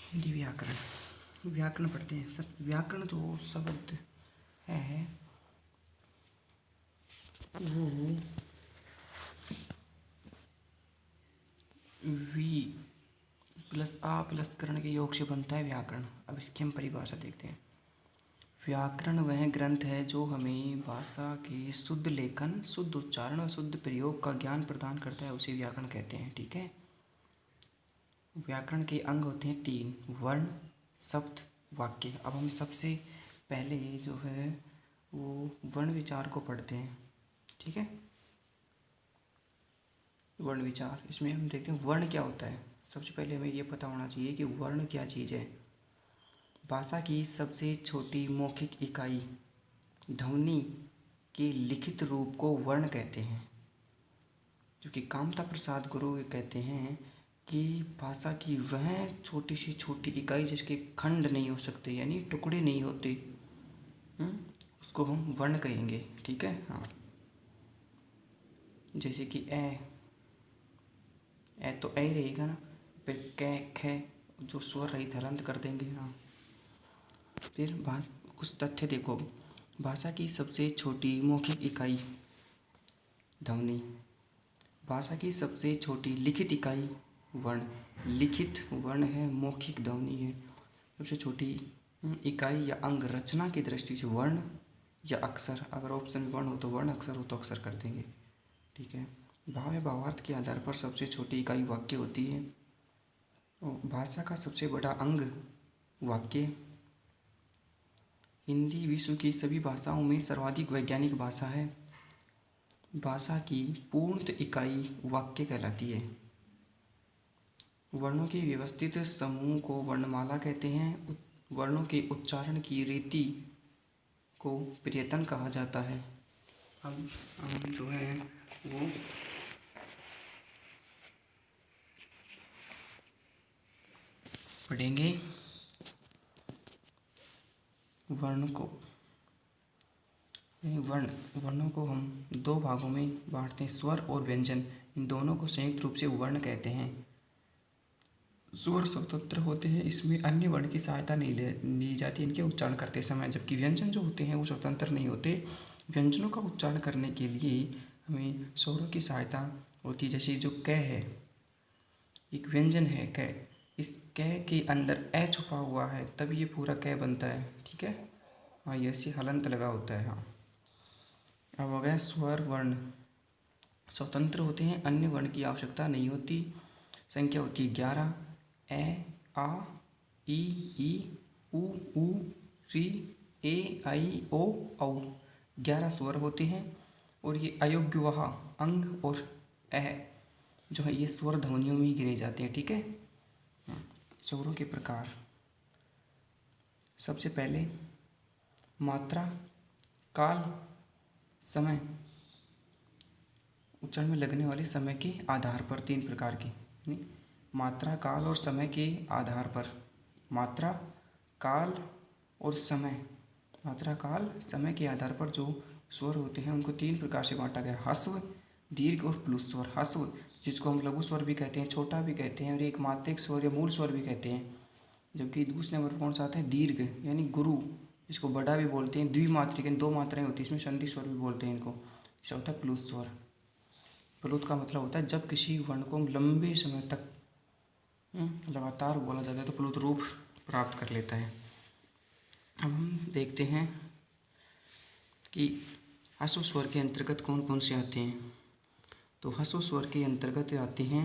हिंदी व्याकरण। व्याकरण पढ़ते हैं सब। व्याकरण जो शब्द है वो वी प्लस आ प्लस करण के योग से बनता है व्याकरण। अब इसकी हम परिभाषा देखते हैं। व्याकरण वह ग्रंथ है जो हमें भाषा के शुद्ध लेखन, शुद्ध उच्चारण और शुद्ध प्रयोग का ज्ञान प्रदान करता है, उसे व्याकरण कहते हैं। ठीक है। व्याकरण के अंग होते हैं 3: वर्ण, शब्द, वाक्य। अब हम सबसे पहले जो है वो वर्ण विचार को पढ़ते हैं। ठीक है। वर्ण विचार, इसमें हम देखते हैं वर्ण क्या होता है। सबसे पहले हमें ये पता होना चाहिए कि वर्ण क्या चीज़ है। भाषा की सबसे छोटी मौखिक इकाई ध्वनि के लिखित रूप को वर्ण कहते हैं। जो कि कामता प्रसाद गुरु कहते हैं कि भाषा की वह छोटी सी छोटी इकाई जिसके खंड नहीं हो सकते, यानी टुकड़े नहीं होते, उसको हम वर्ण कहेंगे। ठीक है। हाँ, जैसे कि ए तो ए रहेगा ना, फिर कै खे जो स्वर रहित हलंत कर देंगे। हाँ, फिर कुछ तथ्य देखो। भाषा की सबसे छोटी मौखिक इकाई ध्वनि, भाषा की सबसे छोटी लिखित इकाई वर्ण। लिखित वर्ण है, मौखिक ध्वनि है। सबसे छोटी इकाई या अंग रचना की दृष्टि से वर्ण या अक्षर। अगर ऑप्शन वर्ण हो तो वर्ण, अक्षर हो तो अक्षर कर देंगे। ठीक है। भाव या भावार्थ के आधार पर सबसे छोटी इकाई वाक्य होती है। और भाषा का सबसे बड़ा अंग वाक्य। हिंदी विश्व की सभी भाषाओं में सर्वाधिक वैज्ञानिक भाषा है। भाषा की पूर्ण इकाई वाक्य कहलाती है। वर्णों के व्यवस्थित समूह को वर्णमाला कहते हैं। वर्णों के उच्चारण की रीति को प्रयत्न कहा जाता है। अब हम जो है वो पढ़ेंगे वर्ण को। वर्णों को हम 2 भागों में बांटते हैं, स्वर और व्यंजन। इन दोनों को संयुक्त रूप से वर्ण कहते हैं। स्वर स्वतंत्र होते हैं, इसमें अन्य वर्ण की सहायता नहीं ली जाती इनके उच्चारण करते समय। जबकि व्यंजन जो होते हैं वो स्वतंत्र नहीं होते। व्यंजनों का उच्चारण करने के लिए हमें स्वरों की सहायता होती है। जैसे जो क है, एक व्यंजन है क, इस क के अंदर ए छुपा हुआ है, तब ये पूरा क बनता है। ठीक है। हाँ, ये ऐसे हलंत लगा होता है। हाँ, अब हो गया स्वर। वर्ण स्वतंत्र होते हैं, अन्य वर्ण की आवश्यकता नहीं होती। संख्या होती है 11। ए, आ, ई, उ, री, ए, आई, ओ, औ। 11 स्वर होते हैं और ये अयोग्य वह अंग और ए जो है ये स्वर ध्वनियों में ही गिने जाते हैं। ठीक है। स्वरों के प्रकार। सबसे पहले मात्रा, काल, समय। उच्चारण में लगने वाले समय के आधार पर 3 प्रकार की। मात्रा, काल और समय के आधार पर। मात्रा, काल और समय। मात्रा, काल, समय के आधार पर जो स्वर होते हैं उनको 3 प्रकार से बांटा गया। ह्रस्व, दीर्घ और प्लुत स्वर। ह्रस्व जिसको हम लघु स्वर भी कहते हैं, छोटा भी कहते हैं, और एक मात्रिक स्वर या मूल स्वर भी कहते हैं। जबकि दूसरे नंबर पर कौन सा आता है? दीर्घ यानी गुरु, जिसको बड़ा भी बोलते हैं। द्विमात्रिक यानी 2 मात्राएं होती हैं, इसमें संधि स्वर भी बोलते हैं इनको। इसका होता है प्लुत स्वर। प्लुत का मतलब होता है जब किसी वर्ण को लंबे समय तक लगातार बोला जाता है तो प्लुत रूप प्राप्त कर लेता है। अब हम देखते हैं कि ह्रस्व स्वर के अंतर्गत कौन कौन से आते हैं। तो ह्रस्व स्वर के अंतर्गत आते हैं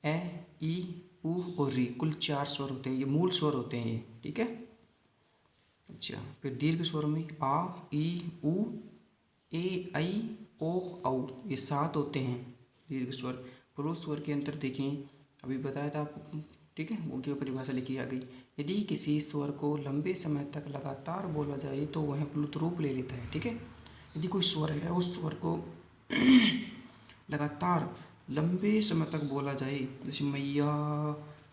ए, ई, उ और री। कुल 4 स्वर होते हैं, ये मूल स्वर होते हैं ये। ठीक है। अच्छा, फिर दीर्घ स्वर में आ, ई, उ, ए, आई, ओ, औ, ये 7 होते हैं दीर्घ स्वर। प्लुत स्वर के अंतर देखें, अभी बताया था आपको। ठीक है, वो की परिभाषा लिखी आ गई। यदि किसी स्वर को लंबे समय तक लगातार बोला जाए तो वह प्लुत रूप ले लेता है। ठीक है। यदि कोई स्वर है, उस स्वर को लगातार लंबे समय तक बोला जाए, जैसे मैया,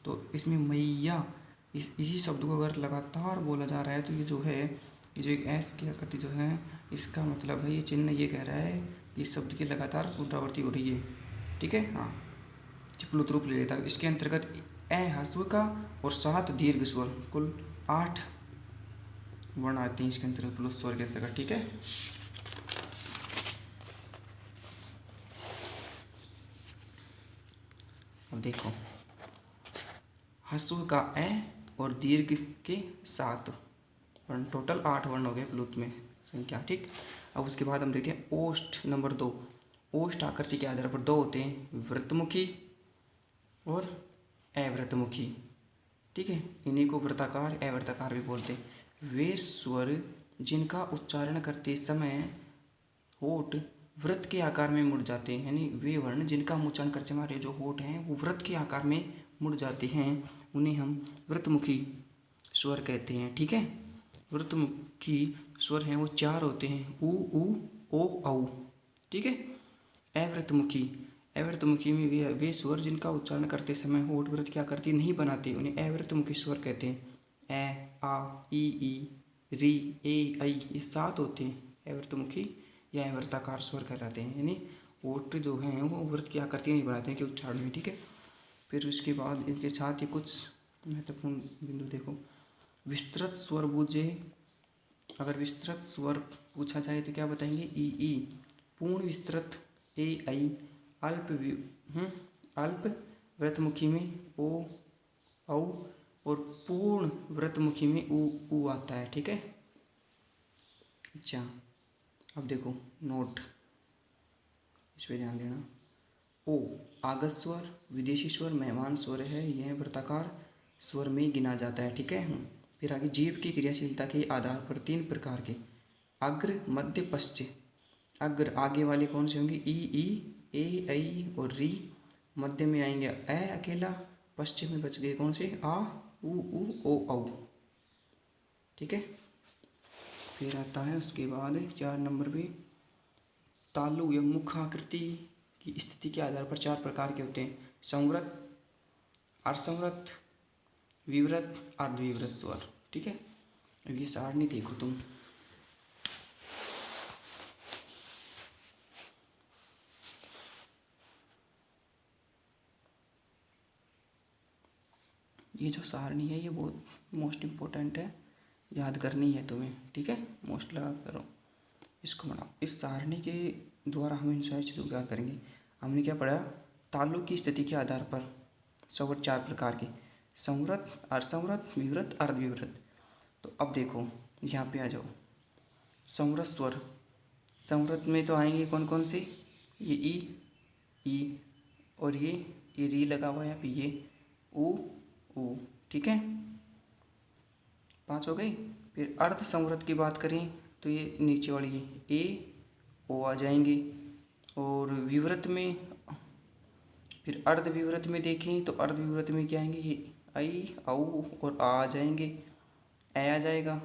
तो इसमें मैया इसी शब्द को अगर लगातार बोला जा रहा है तो ये जो है, ये जो एक एस की आकृति जो है, इसका मतलब है, ये चिन्ह ये कह रहा है इस शब्द की लगातार पुनरावृत्ति हो रही है। ठीक है। हाँ, प्लुत रूप ले लेता है। इसके अंतर्गत ए ह्रस्व का और 7 दीर्घ स्वर, कुल 8 वर्ण आते हैं इसके अंतर्गत, प्लुत स्वर के अंतर्गत। ठीक है, अब देखो ह्रस्व का ए और दीर्घ के 7 वर्ण, टोटल 8 वर्ण हो गए प्लुत में संख्या। ठीक, अब उसके बाद हम देखते हैं ओष्ठ नंबर 2। ओष्ठ आकृति के आधार पर 2 होते हैं, वृत्तमुखी और अवृत्तमुखी। ठीक है, इन्हीं को वृत्ताकार अवृत्ताकार भी बोलते हैं। वे स्वर जिनका उच्चारण करते समय होठ वृत्त के आकार में मुड़ जाते हैं, यानी वे वर्ण जिनका हम उच्चारण करते हमारे जो होठ हैं वो वृत्त के आकार में मुड़ जाते हैं, उन्हें हम वृत्तमुखी स्वर कहते हैं। ठीक है, वृत्तमुखी स्वर हैं वो 4 होते हैं, उ ओ औ। ठीक है, अवृत्तमुखी, अवृत्तमुखी में वे स्वर जिनका उच्चारण करते समय होठ वृत्त की आकृति नहीं बनाते, उन्हें अवृत्तमुखी स्वर कहते हैं। ए, आ, ई, री, ए, ऐ, ये 7 होते हैं अवृत्तमुखी या अवृत्ताकार स्वर कहलाते हैं, यानी होठ जो हैं वो वृत्त की आकृति नहीं बनाते हैं कि उच्चारण में। ठीक है, फिर उसके बाद इनके साथ ही कुछ महत्वपूर्ण बिंदु देखो। विस्तृत स्वर बूझे, अगर विस्तृत स्वर पूछा जाए तो क्या बताएंगे? ई, पूर्ण विस्तृत ए, ऐ, अल्प वृत्तमुखी में ओ औ और पूर्ण वृत्तमुखी में उ आता है। ठीक है, अच्छा अब देखो नोट, इस पर ध्यान देना। ओ आगत स्वर, विदेशी स्वर, मेहमान स्वर है, यह वृत्ताकार स्वर में गिना जाता है। ठीक है, फिर आगे जीभ की क्रियाशीलता के आधार पर 3 प्रकार के अग्र, मध्य, पश्च। अग्र आगे वाले कौन से होंगे? ई, ए, ऐ और री। मध्य में आएंगे ए अकेला, पश्चिम में बच गए कौन से? आ, उ, ओ, औ। ठीक है, फिर आता है उसके बाद 4 नंबर पे तालु या मुख आकृति की स्थिति के आधार पर 4 प्रकार के होते हैं, संवृत, अर्धसंवृत, विवृत, अर्धविवृत स्वर। ठीक है, अब ये सारणी देखो तुम। ये जो सारणी है ये बहुत मोस्ट इम्पोर्टेंट है, याद करनी है तुम्हें। ठीक है, मोस्ट लगा करो, इसको बनाओ। इस सारणी के द्वारा हम इन सारी चीज़ों को याद करेंगे। हमने क्या पढ़ा? तालु की स्थिति के आधार पर संवृत 4 प्रकार के, संवृत, अर्धसंवृत, विवृत, अर्धविवृत। तो अब देखो यहाँ पे आ जाओ। संवृत स्वर, संवृत में तो आएंगे कौन कौन से? ये ई और ये री लगा हुआ है यहाँ पे, ये उ। ठीक है, 5 हो गई। फिर अर्ध संवृत की बात करें तो ये नीचे वाली ये ए, ओ आ जाएंगे। और विवृत में, फिर अर्ध विवृत में देखें तो अर्ध विवृत में क्या आएंगे? ये ऐ, औ और आ जाएंगे, ए आ जाएगा।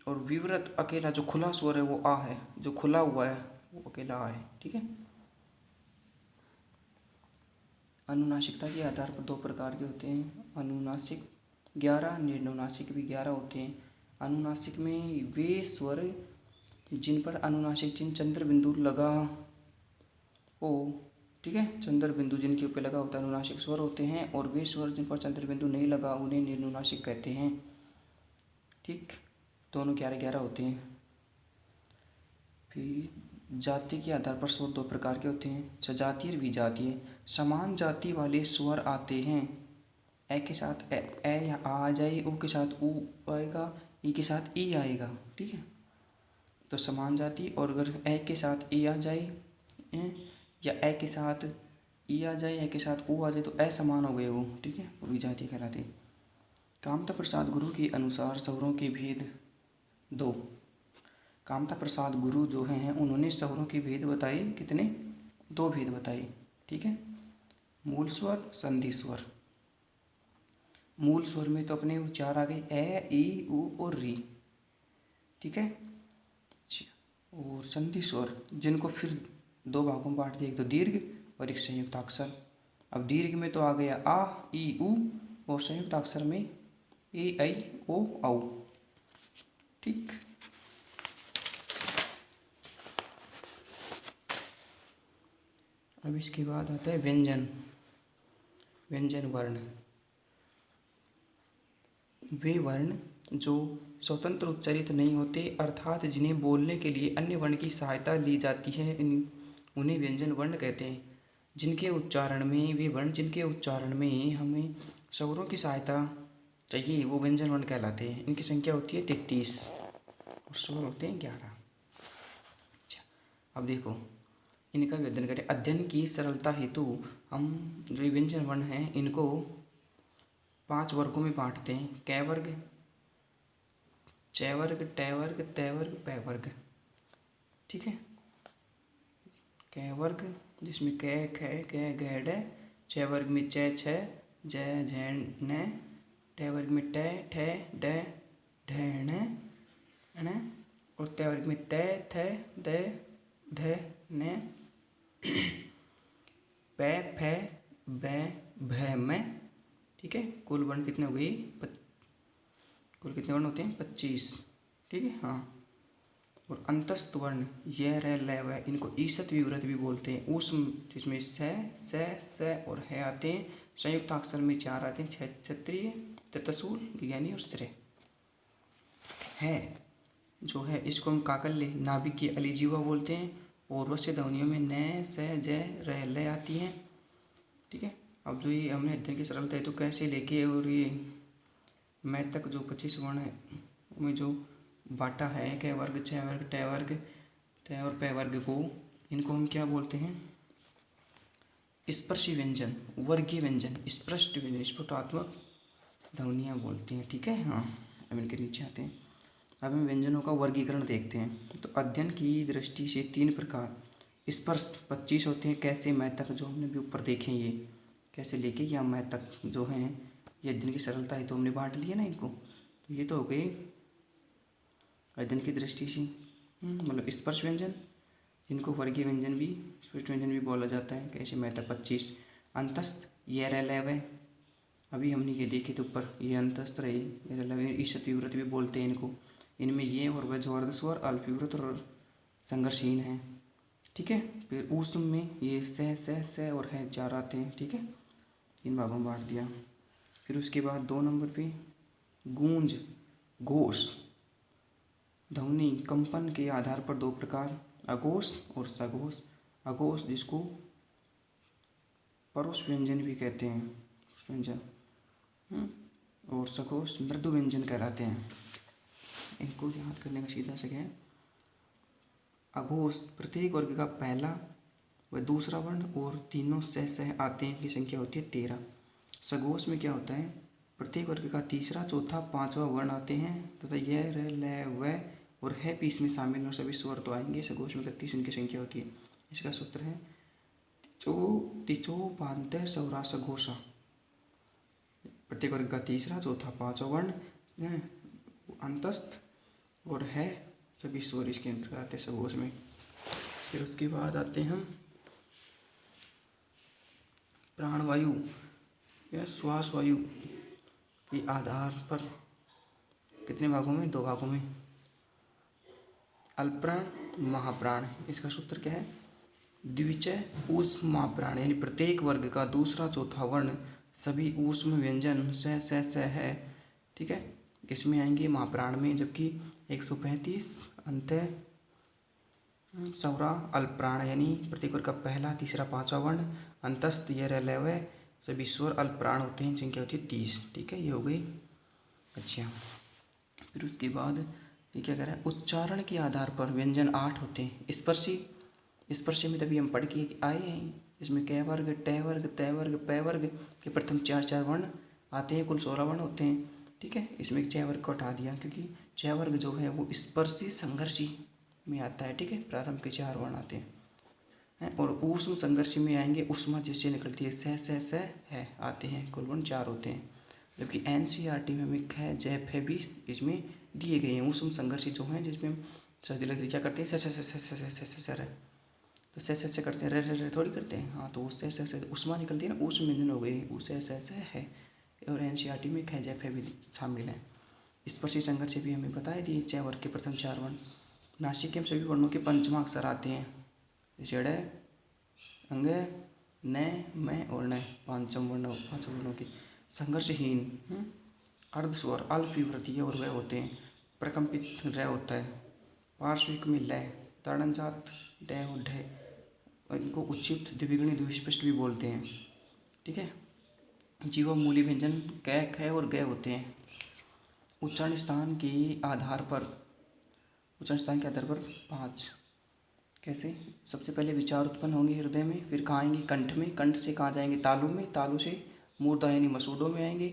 और विवृत अकेला जो खुला स्वर है वो आ है, जो खुला हुआ है वो अकेला आ है। ठीक है, अनुनासिकता के आधार पर 2 प्रकार के होते हैं, अनुनासिक 11, निर्नुनासिक भी 11 होते हैं। अनुनासिक में वे स्वर जिन पर अनुनासिक चिन्ह चंद्र बिंदु लगा हो, ठीक है, चंद्र बिंदु जिनके ऊपर लगा होता है अनुनासिक स्वर होते हैं, और वे स्वर जिन पर चंद्र बिंदु नहीं लगा उन्हें निर्नुनासिक कहते हैं। ठीक, दोनों 11-11 होते हैं। फिर जाति के आधार पर स्वर 2 प्रकार के होते हैं, सजातीय और विजातीय। समान जाति वाले स्वर आते हैं, ए के साथ ए या आ जाए, ओ के साथ उ आएगा, ई के साथ ई आएगा। ठीक है, तो समान जाति, और अगर ए के साथ ए आ जाए या ए के साथ ई आ जाए, ए के साथ उ आ जाए तो असमान हो गए वो। ठीक है, वो विजातीय कहलाते हैं। कामता प्रसाद गुरु के अनुसार स्वरों के भेद 2। कामता प्रसाद गुरु जो हैं उन्होंने स्वरों के भेद बताए, कितने? 2 भेद बताए। ठीक है, मूल स्वर, संधि स्वर। मूल स्वर में तो अपने 4 आ गए, ए, ई, उ और री। ठीक है, और संधि स्वर जिनको फिर 2 भागों में बांट दिया, एक तो दीर्घ और एक संयुक्त अक्षर। अब दीर्घ में तो आ गया आ, ई, उ, और संयुक्त अक्षर में ए, ऐ, ओ, औ। ठीक, अब इसके बाद आता है व्यंजन। व्यंजन वर्ण वे वर्ण जो स्वतंत्र उच्चारित नहीं होते अर्थात जिन्हें बोलने के लिए अन्य वर्ण की सहायता ली जाती है उन्हें व्यंजन वर्ण कहते हैं। जिनके उच्चारण में हमें स्वरों की सहायता चाहिए वो व्यंजन वर्ण कहलाते हैं। इनकी संख्या होती है 33 और स्वर होते हैं 11। अच्छा, अब देखो इनका अध्ययन करें। अध्ययन की सरलता हेतु हम जो ये व्यंजन वर्ण हैं इनको 5 वर्गों में बांटते हैं। कै वर्ग, चै वर्ग, टै वर्ग, तै वर्ग, पै वर्ग। ठीक है, कै वर्ग जिसमें कै, खे, कै, गै, डै। चै वर्ग में चै, छ, जै, झै, नै। टै वर्ग में टै, ठै, डै, ढै, णै, ण। और तै वर्ग में तै, थै, दै, धै, नै, पै, फै, बै, भै, मै। ठीक है, कुल वर्ण कितने हो गए? कुल कितने वर्ण होते हैं? 25। ठीक है, हाँ। और अंतस्थ वर्ण य, रै, लै, वै इनको ईसत विवृत भी बोलते हैं। ऊष्म जिसमें स और है आते हैं। संयुक्त अक्षर में 4 आते हैं, क्षत्रिय, तत्सूल, ज्ञानी और श्रेय। है जो है इसको हम काकल्य नाभिक की अलिजीवा बोलते हैं। और वश्य ध्वनियों में न, स, ज, र, ल आती हैं। ठीक है, अब जो ये हमने अध्ययन की सरलता है तो कैसे लेके और ये मैं तक जो 25 वर्ण है उनमें जो बाटा है कै वर्ग, छः वर्ग, टै वर्ग, तै और पै वर्ग को इनको हम क्या बोलते हैं? स्पर्शी व्यंजन, वर्गीय व्यंजन, स्पष्ट व्यंजन, स्फुटात्मक ध्वनियाँ बोलते हैं। ठीक है, हाँ। अब इनके नीचे आते हैं। अब हम व्यंजनों का वर्गीकरण देखते हैं। तो अध्ययन की दृष्टि से 3 प्रकार स्पर्श 25 होते हैं। कैसे? मैं तक जो हमने भी ऊपर देखे ये कैसे लेके या मैं तक जो हैं ये अध्ययन की सरलता है तो हमने बांट लिया ना इनको। तो ये तो हो गए अध्ययन की दृष्टि से मतलब स्पर्श व्यंजन, जिनको वर्गीय व्यंजन भी स्पष्ट व्यंजन भी बोला जाता है। कैसे? मैं तक 25। अंतस्थ ये रह लय, अभी हमने ये देखे थे ऊपर, ये अंतस्थ रहे, ये रह ईशत विवृत भी बोलते हैं इनको। इनमें ये और वह जो अर्धस्वर अल्प विवृत और संघर्षहीन है। ठीक है, फिर ऊष्म में ये स और है 4 आते हैं। ठीक है, इन भागों में बांट दिया। फिर उसके बाद 2 नंबर पे गूंज, घोष, ध्वनि कंपन के आधार पर 2 प्रकार, अघोष और सघोष। अघोष जिसको परोक्ष व्यंजन भी कहते हैं, व्यंजन, और सघोष मृदु व्यंजन कहलाते हैं। इनको याद करने का सीधा सा है। अघोष प्रत्येक वर्ग का पहला व दूसरा वर्ण और तीनों सह आते हैं, इनकी संख्या होती है 13। सघोष में क्या होता है? प्रत्येक वर्ग का तीसरा, चौथा, 5वां वर्ण आते हैं तथा यह र, ल, व और है भी इसमें शामिल और सभी स्वर तो आएंगे। सघोष में 31 इनकी संख्या होती है। इसका सूत्र है तिचो पांत सौरा सघोषा। प्रत्येक वर्ग का तीसरा, चौथा, 5वां वर्ण अंतस्थ और है सभी स्वर इसके अंतर्गत आते हैं सघोष में। फिर उसके बाद आते हैं हम प्राणवायु या श्वास वायु के आधार पर कितने भागों में? 2 भागों में, अल्पप्राण, महाप्राण। इसका सूत्र क्या है? द्विचय ऊष्मा प्राण, यानी प्रत्येक वर्ग का दूसरा, चौथा वर्ण सभी ऊष्म व्यंजन स है। ठीक है, इसमें आएंगे महाप्राण में। जबकि 135 अंत सौरा अल्पप्राण, यानी प्रत्येक वर्ग का पहला, तीसरा, 5वां वर्ण अंतस्थ ये रह सभी स्वर अल्पप्राण होते हैं, संख्या होती है 30। ठीक है, ये हो गई। अच्छा, फिर उसके बाद ये क्या कह रहा है? उच्चारण के आधार पर व्यंजन 8 होते हैं। स्पर्शी में तभी हम पढ़ के आए हैं, इसमें कै वर्ग, टै वर्ग, तै वर्ग, पै वर्ग के प्रथम 4 वर्ण आते हैं। कुल 16 वर्ण होते हैं। ठीक है, इसमें एक 6 वर्ग को हटा दिया क्योंकि 6 वर्ग जो है वो स्पर्शी संघर्षी में आता है। ठीक है, प्रारंभ के 4 वर्ण आते हैं। और ऊष्म संघर्षी में आएंगे, ऊष्मा जिससे निकलती है स है आते हैं। कुल वर्ण 4 होते हैं। जबकि NCERT में हमें ख, ज, फ भी इसमें दिए गए हैं। ऊष्म संघर्षी जो हैं जिसमें सर्दी लगती है क्या करते हैं? स तो से करते हैं, रे थोड़ी करते हैं। हाँ, तो उससे से उष्मा निकलती है ना, ऊष्म व्यंजन हो गई, उससे से है। और NCERT में ख, ज, फ भी शामिल है। स्पर्शी संघर्ष भी हमें बताया दिए 6 वर्ग के प्रथम 4 वर्ण। नासिक के सभी वर्णों के पंचमा अक्षर आते हैं, जड़, अंग, न, मैं और न, पांचों वर्णों की। संघर्षहीन, अर्धस्वर अल्फ विवृतीय और वह होते हैं। प्रकंपित र होता है। पार्श्विक में लय, ताड़नजात ड और ढ, इनको उच्चित द्विगुणी द्विस्पष्ट भी बोलते हैं। ठीक है। जीवा मूली व्यंजन क, ख और ग होते हैं। उच्चारण स्थान के आधार पर 5 कैसे? सबसे पहले विचार उत्पन्न होंगे हृदय में, फिर कहाँ आएंगे? कंठ में, कंठ से कहाँ जाएंगे? तालु में, तालु से मूर्धा यानी मसूड़ों में आएंगे,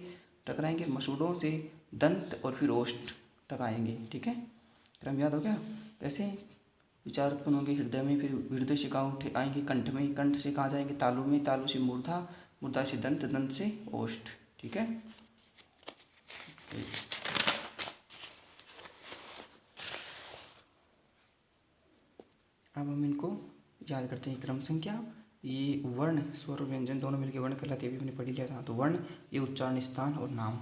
टकराएंगे, मसूड़ों से दंत और फिर ओष्ठ तक आएंगे। ठीक है, क्रम याद हो गया? कैसे विचार उत्पन्न होंगे हृदय में, फिर हृदय से कहाँ उठे आएंगे? कंठ में, कंठ से कहाँ जाएंगे? तालु में, तालु से मूर्धा, मूर्धा से दंत, दंत से ओष्ठ। ठीक है। अब हम इनको याद करते हैं। क्रम संख्या, ये वर्ण, स्वर और व्यंजन दोनों मिलकर वर्ण कहलाते हैं, अभी हमने पढ़ लिया था। तो वर्ण, ये उच्चारण स्थान और नाम।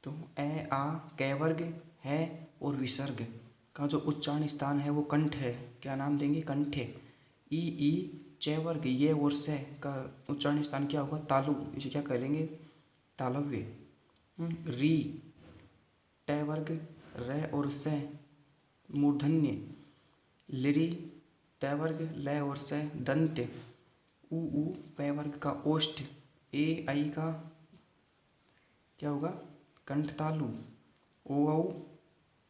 तो ए, आ, कै वर्ग है और विसर्ग का जो उच्चारण स्थान है वो कंठ है। क्या नाम देंगे? कंठ है। ई, च वर्ग ये और से का उच्चारण स्थान क्या होगा? तालु, इसे क्या कहेंगे? तालव्य। री, ट वर्ग र और से मूर्धन्य। लिरी, तय वर्ग लय और से दंत। ऊ, पै वर्ग का ओष्ठ। ए, आई का क्या होगा? कंठ तालु। ओ,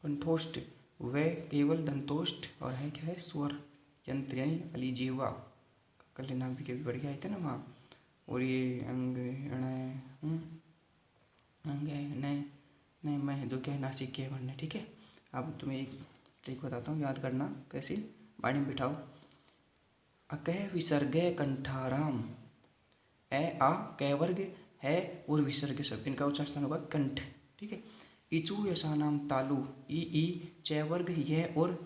कंठोष्ठ। वे केवल दंतोष्ठ और है क्या है? स्वर यंत्र यानी अलीजीवा। कल नाम भी कभी बढ़ गया थे ना वहाँ। और ये अंग, अंग न, मैं जो क्या है नासिक के वर्ण। ठीक है। अब तुम्हें एक ट्रिक बताता हूँ, याद करना कैसे। बाड़ी में बिठाओ। अकह विसर्ग कंठाराम। ए, आ, कै वर्ग है और विसर्ग शब्द, इनका उच्चारण होगा कंठ। ठीक है। इचु यशानाम तालु। ई, च वर्ग यह और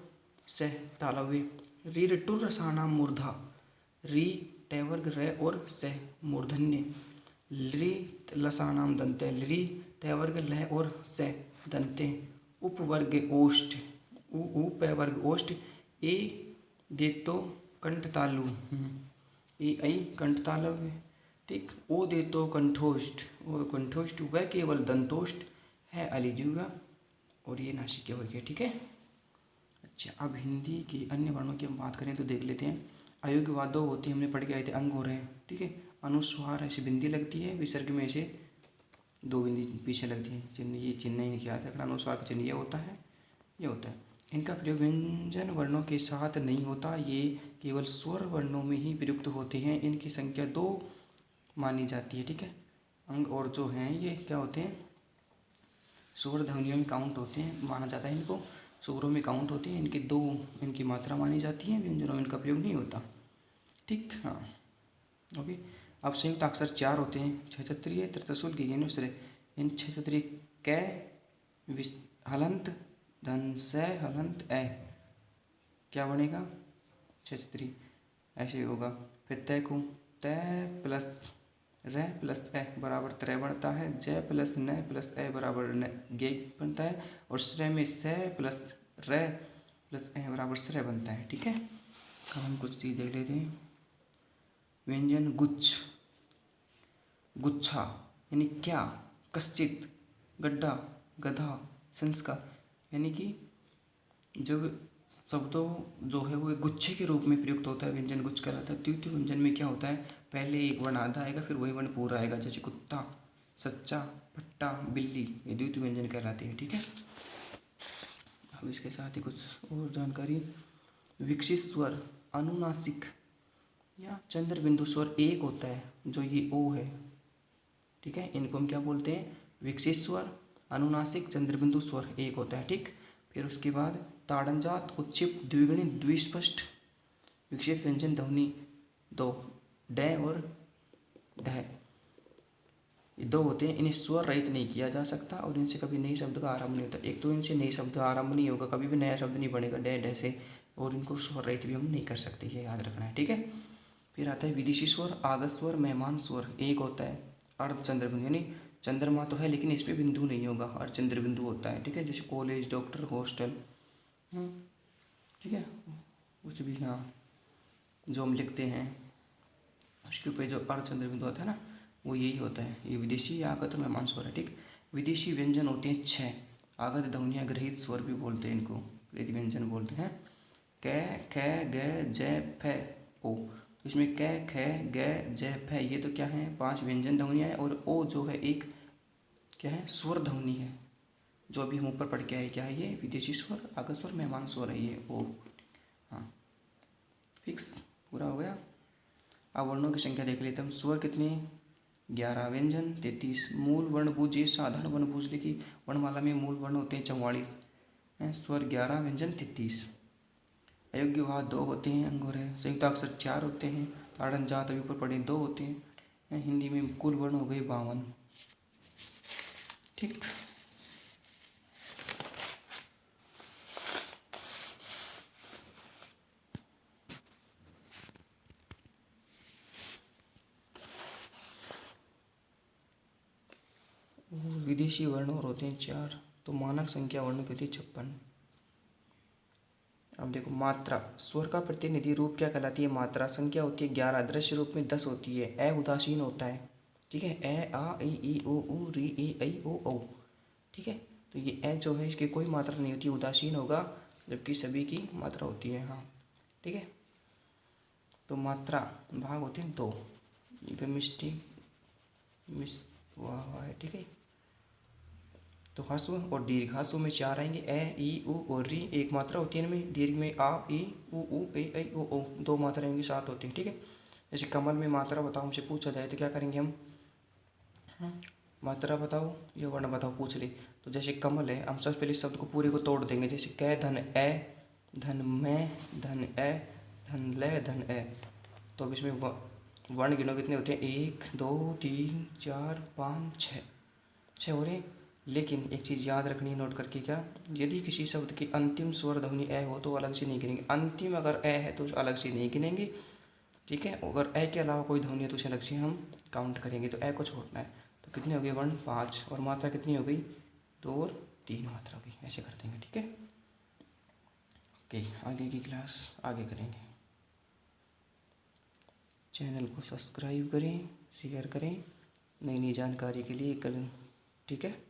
सह तालव्य। री, टुर रसानाम मूर्धा। री, ट वर्ग र और सह मूर्धन्य। लृ, लसानाम दंते। लृ, त वर्ग लह और सह दंते। उपवर्ग ओष्ठ। उ, पै वर्ग ओष्ठ। ए, देतो कंठ तालु। ए, आई कंठ तालव्य। ठीक। ओ, देतो कंठोष्ठ। और कंठोष्ठ वह केवल दंतोष्ठ है अलीजीवा और ये नासिक हो गया। ठीक है। अच्छा, अब हिंदी के अन्य वर्णों की हम बात करें तो देख लेते हैं। अयोग्यवाद 2 होती है, हमने पढ़ के आए थे, अंग हो रहे हैं। ठीक है। अनुस्वार ऐसे बिंदी लगती है, विसर्ग में ऐसे 2 बिंदी पीछे लगती है। चिन्ह, ये चिन्ह ही नहीं किया था। अनुस्वार का चिन्ह ये होता है, ये होता है। इनका प्रयोग व्यंजन वर्णों के साथ नहीं होता, ये केवल स्वर वर्णों में ही प्रयुक्त होते हैं। इनकी संख्या 2 मानी जाती है। ठीक है। अंग और जो हैं ये क्या होते हैं? स्वर ध्वनियों में काउंट होते हैं, माना जाता है इनको। स्वरों में काउंट होती है, इनकी 2 इनकी मात्रा मानी जाती है, व्यंजनों में इनका प्रयोग नहीं होता। ठीक। हाँ, ओके। अब संयुक्त अक्षर 4 होते हैं, छछत्रीय, तृतशूल, गगनश्रय। इन छछत्रीय कै, हलंत, धन से, हलंत ए क्या बनेगा? छछत्रीय ऐसे होगा। फिर तय को तय प्लस र प्लस ए बराबर त्रय बनता है। जय प्लस न प्लस ए बराबर न गे बनता है। और श्रय में स प्लस र प्लस ए बराबर श्रय बनता है। ठीक है। अब हम कुछ चीज़ देख लेते हैं। व्यंजन गुच्छ, गुच्छा यानी क्या, कश्चित, गड्ढा, गधा, संस्कार, यानी कि जब शब्दों जो है वो एक गुच्छे के रूप में प्रयुक्त होता है, व्यंजन गुच्छ कहलाता है। द्वितीय व्यंजन में क्या होता है? पहले एक वर्ण आधा आएगा, फिर वही वर्ण पूरा आएगा, जैसे कुत्ता, सच्चा, पट्टा, बिल्ली, ये द्वितीय व्यंजन कहलाते हैं। ठीक है। अब इसके साथ ही कुछ और जानकारी। विकसित स्वर, अनुनासिक या चंद्र बिंदु स्वर एक होता है, जो ये ओ है। ठीक है। इनको हम क्या बोलते हैं? विकसित स्वर, अनुनासिक, चंद्र बिंदु स्वर एक होता है। ठीक। फिर उसके बाद ताड़नजात, उत्क्षिप्त, द्विगुणी, द्विस्पष्ट विकसित व्यंजन ध्वनि 2, ड और ढ, ये 2 होते हैं। इन्हें स्वर रहित नहीं किया जा सकता और इनसे कभी नए शब्द का आरंभ नहीं होता। एक तो इनसे नए शब्द का आरंभ नहीं होगा, कभी भी नया शब्द नहीं बनेगा ड, ढ से, और इनको स्वर रहित भी हम नहीं कर सकते, ये याद रखना है। ठीक है। फिर आता है विदेशी स्वर, आगत स्वर, मेहमान स्वर एक होता है। अर्धचंद्र बिंदु यानी चंद्रमा तो है लेकिन इस पर बिंदु नहीं होगा, अर्धचंद्र बिंदु होता है। ठीक है। जैसे कॉलेज, डॉक्टर, हॉस्टल। ठीक है। कुछ भी, हाँ, जो हम लिखते हैं उसके ऊपर जो अर्धचंद्र बिंदु होता है ना, वो यही होता है। ये विदेशी आगत और मेहमान स्वर है, ठीक। विदेशी व्यंजन होते हैं 6 आगत ध्वनियाँ, ग्रहित स्वर भी बोलते हैं इनको, ग्रहित व्यंजन बोलते हैं। क ख ग ज फ ओ। तो इसमें क ख ग ज फ ये तो क्या है, 5 व्यंजन ध्वनियाँ हैं, और ओ जो है एक क्या है, स्वर ध्वनि है, जो अभी हम ऊपर पढ़ के आए। क्या है ये, विदेशी स्वर, आगत स्वर, मेहमान स्वर है ये ओ। हाँ, फिक्स, पूरा हो गया। अब वर्णों की संख्या देख लेते हम। स्वर कितने, 11, व्यंजन 33, मूल वर्ण बूझ, ये साधारण वर्ण बूझ लिखी, वर्णमाला में मूल वर्ण होते हैं 44 हैं, स्वर 11, व्यंजन 33। अयोग्य वाह 2 होते हैं, अंगुर है। संयुक्ताक्षर 4 होते हैं, ताड़न जात अभी ऊपर पढ़े 2 होते हैं। हिंदी में कुल वर्ण हो गए 52, ठीक। विदेशी वर्ण और होते हैं 4, तो मानक संख्या वर्ण की होती है 56। अब देखो, मात्रा, स्वर का प्रतिनिधि रूप क्या कहलाती है, मात्रा। संख्या होती है 11, दृश्य रूप में 10 होती है। ए उदासीन होता है, ठीक है, ए आ ई ओ उ री ए ऐ ओ औ, ठीक है। तो ये ए जो है, इसकी कोई मात्रा नहीं होती, उदासीन होगा, जबकि सभी की मात्रा होती है। हाँ, ठीक है। तो मात्रा भाग होते हैं 2, मिष्टि मिस वाह है, ठीक है। तो ह्रस्व और दीर्घ, ह्रस्व में 4 आएंगे, ए ई उ और री, एक मात्रा होती है इनमें। दीर्घ में आ ई उ ए ऐ ओ ओ, 2 मात्रा होंगी, 7 होती हैं, ठीक है। जैसे कमल में मात्रा बताओ हमसे पूछा जाए तो क्या करेंगे हम, मात्रा बताओ या वर्ण बताओ पूछ ले। तो जैसे कमल है, हम सबसे पहले शब्द को पूरे को तोड़ देंगे। जैसे कै धन ए, धन मैं, धन ए, धन ले, धन ए। तो अब इसमें वर्ण गिनो कितने होते हैं, 1 2 3 4 5 6 हो रहे हैं। लेकिन एक चीज़ याद रखनी है, नोट करके, क्या, यदि किसी शब्द की अंतिम स्वर ध्वनि ए हो तो अलग से नहीं गिनेंगे। अंतिम अगर ए है तो उसे अलग से नहीं गिनेंगे, ठीक है। अगर ए के अलावा कोई ध्वनि है तो उसे अलग से हम काउंट करेंगे। तो ए को छोड़ना है। तो कितने हो गए, वर्ण 5, और मात्रा कितनी हो गई, 2 और 3 मात्रा हो गई। ऐसे कर देंगे, ठीक है। ओके, आगे की क्लास आगे करेंगे। चैनल को सब्सक्राइब करें, शेयर करें नई नई जानकारी के लिए कल, ठीक है।